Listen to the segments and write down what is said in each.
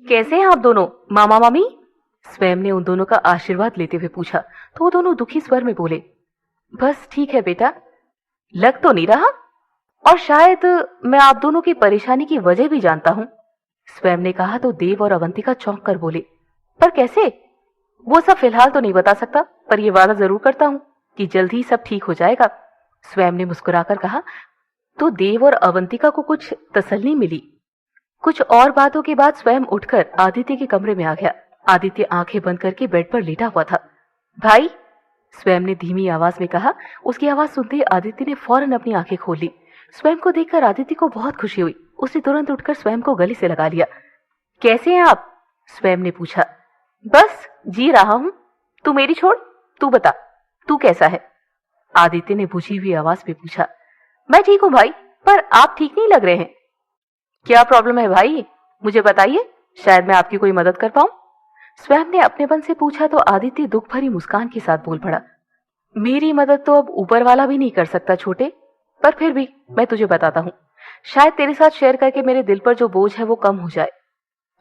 कैसे हैं आप दोनों, मामा मामी? स्वयं ने उन दोनों का आशीर्वाद लेते हुए पूछा तो वो दोनों दुखी स्वर में बोले, बस ठीक है बेटा। लग तो नहीं रहा, और शायद मैं आप दोनों की परेशानी की वजह भी जानता हूँ। स्वयं ने कहा तो देव और अवंतिका चौंक कर बोले, पर कैसे? वो सब फिलहाल तो नहीं बता सकता, पर ये वादा जरूर करता हूँ कि जल्द ही सब ठीक हो जाएगा। स्वयं ने मुस्कुराकर कहा तो देव और अवंतिका को कुछ तसल्ली मिली। कुछ और बातों के बाद स्वयं उठकर आदित्य के कमरे में आ गया। आदित्य आंखें बंद करके बेड पर लेटा हुआ था। भाई, स्वयं ने धीमी आवाज में कहा। उसकी आवाज सुनते ही आदित्य ने फौरन अपनी आंखें खोल ली। स्वयं को देखकर आदित्य को बहुत खुशी हुई। उसने तुरंत उठकर स्वयं को गले से लगा लिया। कैसे हैं आप? स्वयं ने पूछा। बस जी रहा हूं, तू मेरी छोड़, तू बता, तू कैसा है? आदित्य ने बुझी हुई आवाज में पूछा। मैं ठीक हूं भाई, पर आप ठीक नहीं लग रहे हैं। क्या प्रॉब्लम है भाई, मुझे बताइए, शायद मैं आपकी कोई मदद कर पाऊं। स्वयं ने अपनेपन से पूछा तो आदित्य दुख भरी मुस्कान के साथ बोल पड़ा। मेरी मदद तो अब ऊपर वाला भी नहीं कर सकता छोटे, पर फिर भी मैं तुझे बताता हूँ। शायद तेरे साथ शेयर करके मेरे दिल पर जो बोझ है वो कम हो जाए।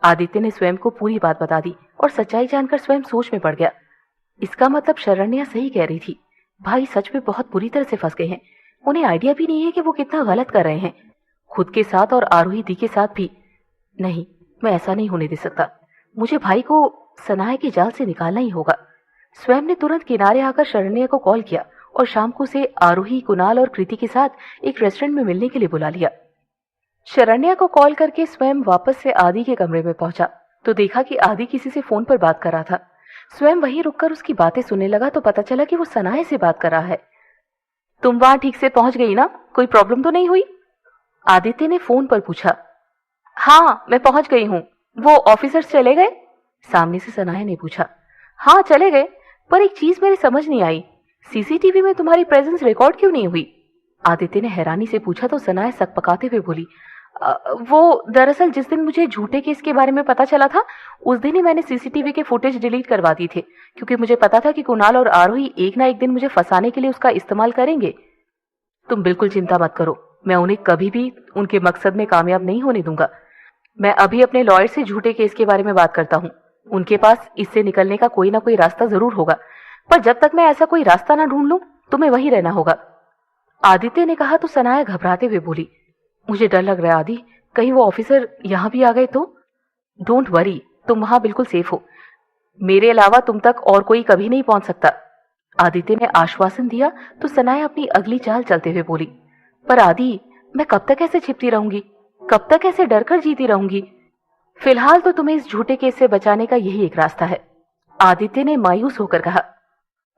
आदित्य ने स्वयं को पूरी बात बता दी और सच्चाई जानकर स्वयं सोच में पड़ गया। इसका मतलब शरण्या सही कह रही थी। भाई सच में बहुत बुरी तरह से फंस गए हैं। उन्हें आइडिया भी नहीं है कि वो कितना गलत कर रहे हैं, खुद के साथ और आरोही दी के साथ भी। नहीं, मैं ऐसा नहीं होने दे सकता। मुझे भाई को सनाए के जाल से निकालना ही होगा। स्वयं ने तुरंत किनारे आकर शरण्या को कॉल किया और शाम को उसे आरोही, कुणाल और कृति के साथ एक रेस्टोरेंट में मिलने के लिए बुला लिया। शरण्या को कॉल करके स्वयं वापस से आदि के कमरे में पहुंचा तो देखा कि आदि किसी से फोन पर बात कर रहा था। स्वयं वहीं रुककर उसकी बातें सुनने लगा तो पता चला कि वो सनाए से बात कर रहा है। तुम वहां ठीक से पहुंच गई ना? कोई प्रॉब्लम तो नहीं हुई? आदित्य ने फोन पर पूछा। हाँ, मैं पहुंच गई हूँ। वो ऑफिसर्स चले गए? सामने से सनाया ने पूछा। हाँ चले गए, पर एक चीज मेरी समझ नहीं आई, सीसीटीवी में तुम्हारी प्रेजेंस रिकॉर्ड क्यों नहीं हुई? आदित्य ने हैरानी से पूछा तो सनाया सकपकाते हुए बोली, वो दरअसल जिस दिन मुझे झूठे केस के बारे में पता चला था उस दिन ही मैंने सीसीटीवी के फुटेज डिलीट करवा दी थे, क्योंकि मुझे पता था कि कुणाल और आरोही एक ना एक दिन मुझे फंसाने के लिए उसका इस्तेमाल करेंगे। तुम बिल्कुल चिंता मत करो, मैं उन्हें कभी भी उनके मकसद में कामयाब नहीं होने दूंगा। मैं अभी अपने लॉयर से झूठे केस के बारे में बात करता हूँ। उनके पास इससे निकलने का कोई ना कोई रास्ता जरूर होगा, पर जब तक मैं ऐसा कोई रास्ता ना ढूंढ लूं तुम्हें वहीं रहना होगा। आदित्य ने कहा तो सनाया घबराते हुए बोली, मुझे डर लग रहा है आदि, कहीं वो ऑफिसर यहाँ भी आ गए तो? डोंट वरी, तुम वहां बिल्कुल सेफ हो। मेरे अलावा तुम तक और कोई कभी नहीं पहुंच सकता। आदित्य ने आश्वासन दिया तो सनाया अपनी अगली चाल चलते हुए बोली, पर आदि, मैं कब तक ऐसे छिपती रहूंगी, कब तक ऐसे डरकर जीती रहूंगी? फिलहाल तो तुम्हें इस झूठे केस से बचाने का यही एक रास्ता है। आदित्य ने मायूस होकर कहा।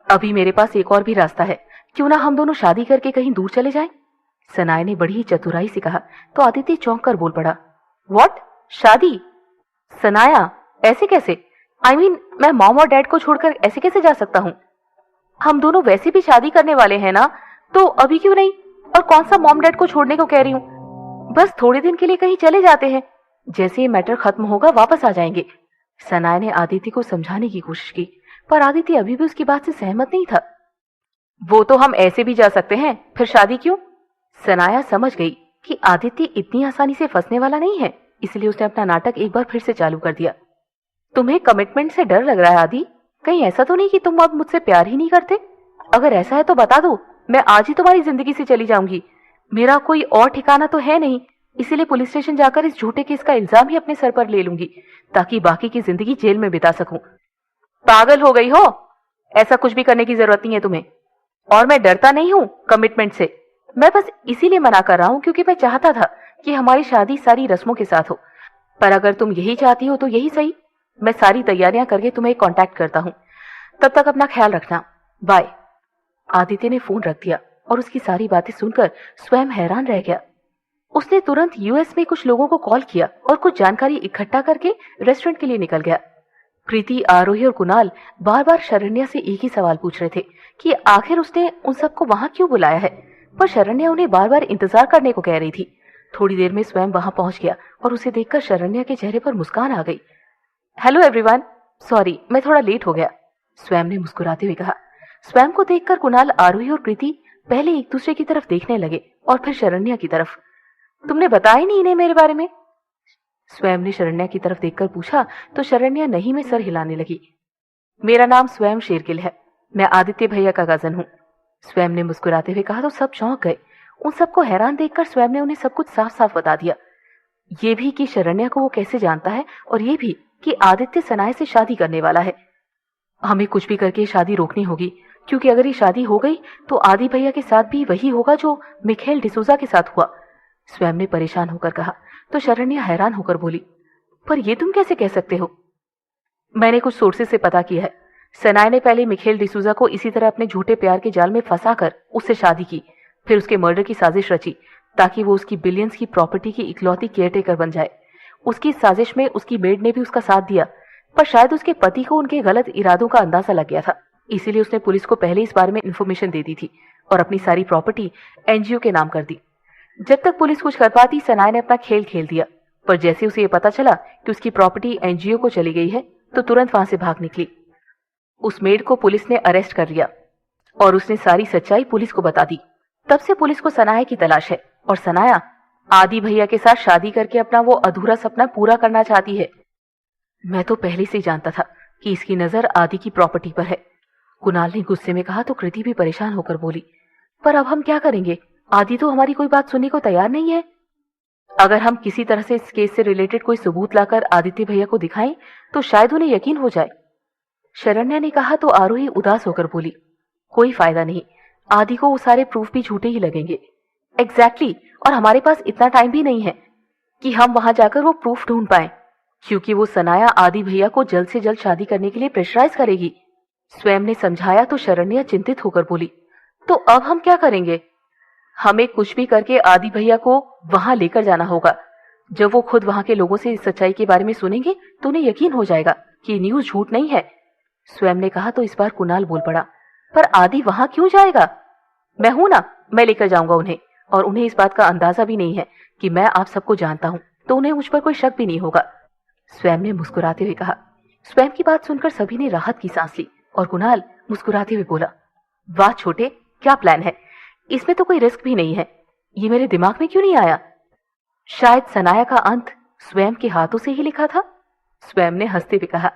अभी मेरे पास एक और भी रास्ता है, क्यों ना हम दोनों शादी करके कहीं दूर चले जाएं? सनाया ने बड़ी ही चतुराई से कहा तो आदित्य चौंक कर बोल पड़ा, व्हाट, शादी? सनाया, ऐसे कैसे? आई मीन, मैं मॉम और डैड को छोड़कर ऐसे कैसे जा सकता हूँ? हम दोनों वैसे भी शादी करने वाले हैं ना, तो अभी क्यों नहीं? और कौन सा मॉम डैड को छोड़ने को कह रही हूँ, बस थोड़े दिन के लिए कहीं चले जाते हैं, जैसे ये मैटर खत्म होगा वापस आ जाएंगे। सनाया ने आदित्य को समझाने की कोशिश की, पर आदित्य अभी भी उसकी बात से सहमत नहीं था। वो तो हम ऐसे भी जा सकते हैं, फिर शादी क्यों? सनाया समझ गई कि आदित्य इतनी आसानी से फंसने वाला नहीं है, इसलिए उसने अपना नाटक एक बार फिर से चालू कर दिया। तुम्हें कमिटमेंट से डर लग रहा है आदि? कहीं ऐसा तो नहीं कि तुम अब मुझसे प्यार ही नहीं करते? अगर ऐसा है तो बता दो, मैं आज ही तुम्हारी जिंदगी से चली जाऊंगी। मेरा कोई और ठिकाना तो है नहीं, इसीलिए पुलिस स्टेशन जाकर इस झूठे केस का इल्जाम ही अपने सर पर ले लूंगी, ताकि बाकी की जिंदगी जेल में बिता सकूं। पागल हो गई हो? ऐसा कुछ भी करने की जरूरत नहीं है तुम्हें। और मैं डरता नहीं हूं कमिटमेंट से, मैं बस इसीलिए मना कर रहा हूं क्योंकि मैं चाहता था कि हमारी शादी सारी रस्मों के साथ हो। पर अगर तुम यही चाहती हो तो यही सही, मैं सारी तैयारियां करके तुम्हें कांटेक्ट करता हूं। तब तक अपना ख्याल रखना, बाय। आदित्य ने फोन रख दिया और उसकी सारी बातें सुनकर स्वयं हैरान रह गया। उसने तुरंत यूएस में कुछ लोगों को कॉल किया और कुछ जानकारी इकट्ठा करके रेस्टोरेंट के लिए निकल गया। कृति, आरोही और कुणाल बार बार शरण्या से एक ही सवाल पूछ रहे थे कि आखिर उसने उन सबको वहां क्यों बुलाया है, पर शरण्या उन्हें बार बार इंतजार करने को कह रही थी। थोड़ी देर में स्वयं वहां पहुंच गया और उसे देखकर शरण्या के चेहरे पर मुस्कान आ गई। हेलो एवरीवन, सॉरी मैं थोड़ा लेट हो गया, स्वयं ने मुस्कुराते हुए कहा। स्वयं को देखकर कुणाल, आरोही और कृति पहले एक दूसरे की तरफ देखने लगे और फिर शरण्या की तरफ। तुमने बताया नहीं इन्हें मेरे बारे में? स्वयं ने शरण्या की तरफ देखकर पूछा तो शरण्या नहीं में सर हिलाने लगी। मेरा नाम स्वयं शेरगिल है, मैं आदित्य भैया का कजन हूँ, स्वयं ने मुस्कुराते हुए कहा तो सब चौंक गए। उन सबको हैरान देखकर स्वयं ने उन्हें सब कुछ साफ साफ बता दिया। ये भी कि शरण्या को वो कैसे जानता है और ये भी कि आदित्य सनाया से शादी करने वाला है। हमें कुछ भी करके शादी रोकनी होगी, क्योंकि अगर ये शादी हो गई तो आदि भैया के साथ भी वही होगा जो मिखेल डिसूजा के साथ हुआ, स्वयं ने परेशान होकर कहा। तो शरण्या हैरान होकर बोली, पर ये तुम कैसे कह सकते हो? मैंने कुछ सोर्सेस से पता किया है। सनाया ने पहले मिखेल डिसूजा को इसी तरह अपने झूठे प्यार के जाल में फंसाकर उससे शादी की, फिर उसके मर्डर की साजिश रची ताकि वो उसकी बिलियंस की प्रॉपर्टी की इकलौती केयरटेकर बन जाए। उसकी साजिश में उसकी मेड ने भी उसका साथ दिया, पर शायद उसके पति को उनके गलत इरादों का अंदाजा लग गया था, इसीलिए उसने पुलिस को पहले इस बारे में इंफॉर्मेशन दे दी थी और अपनी सारी प्रॉपर्टी एनजीओ के नाम कर दी। जब तक पुलिस कुछ कर पाती, सनाया ने अपना खेल खेल दिया, पर जैसे उसे ये पता चला कि उसकी प्रॉपर्टी एनजीओ को चली गई है तो तुरंत वहां से भाग निकली। उस मेड को पुलिस ने अरेस्ट कर लिया और उसने सारी सच्चाई पुलिस को बता दी। तब से पुलिस को सनाया की तलाश है और सनाया आदि भैया के साथ शादी करके अपना वो अधूरा सपना पूरा करना चाहती है। मैं तो पहले से ही जानता था कि इसकी नजर आदि की प्रॉपर्टी पर है, कुणाल ने गुस्से में कहा तो कृति भी परेशान होकर बोली, पर अब हम क्या करेंगे? आदि तो हमारी कोई बात सुनने को तैयार नहीं है। अगर हम किसी तरह से इस केस से रिलेटेड कोई सबूत लाकर आदित्य भैया को दिखाएं तो शायद उन्हें यकीन हो जाए, शरण्या ने कहा तो आरोही उदास होकर बोली, कोई फायदा नहीं, आदि को वो सारे प्रूफ भी झूठे ही लगेंगे। एग्जैक्टली, और हमारे पास इतना टाइम भी नहीं है कि हम वहां जाकर वो प्रूफ ढूंढ पाए, क्योंकि वो सनाया आदि भैया को जल्द से जल्द शादी करने के लिए प्रेशराइज करेगी, स्वयं ने समझाया तो शरण्या चिंतित होकर बोली, तो अब हम क्या करेंगे? हमें कुछ भी करके आदि भैया को वहां लेकर जाना होगा। जब वो खुद वहां के लोगों से इस सच्चाई के बारे में सुनेंगे तो उन्हें यकीन हो जाएगा कि न्यूज झूठ नहीं है, स्वयं ने कहा तो इस बार कुणाल बोल पड़ा, पर आदि वहां क्यों जाएगा? मैं हूं ना, मैं लेकर जाऊंगा उन्हें, और उन्हें इस बात का अंदाजा भी नहीं है कि मैं आप सबको जानता हूं, तो उन्हें मुझ पर कोई शक भी नहीं होगा, स्वयं ने मुस्कुराते हुए कहा। स्वयं की बात सुनकर सभी ने राहत की सांस ली और कुणाल मुस्कुराते हुए बोला, वाह छोटे, क्या प्लान है, इसमें तो कोई रिस्क भी नहीं है, ये मेरे दिमाग में क्यों नहीं आया? शायद सनाया का अंत स्वयं के हाथों से ही लिखा था, स्वयं ने हंसते हुए कहा।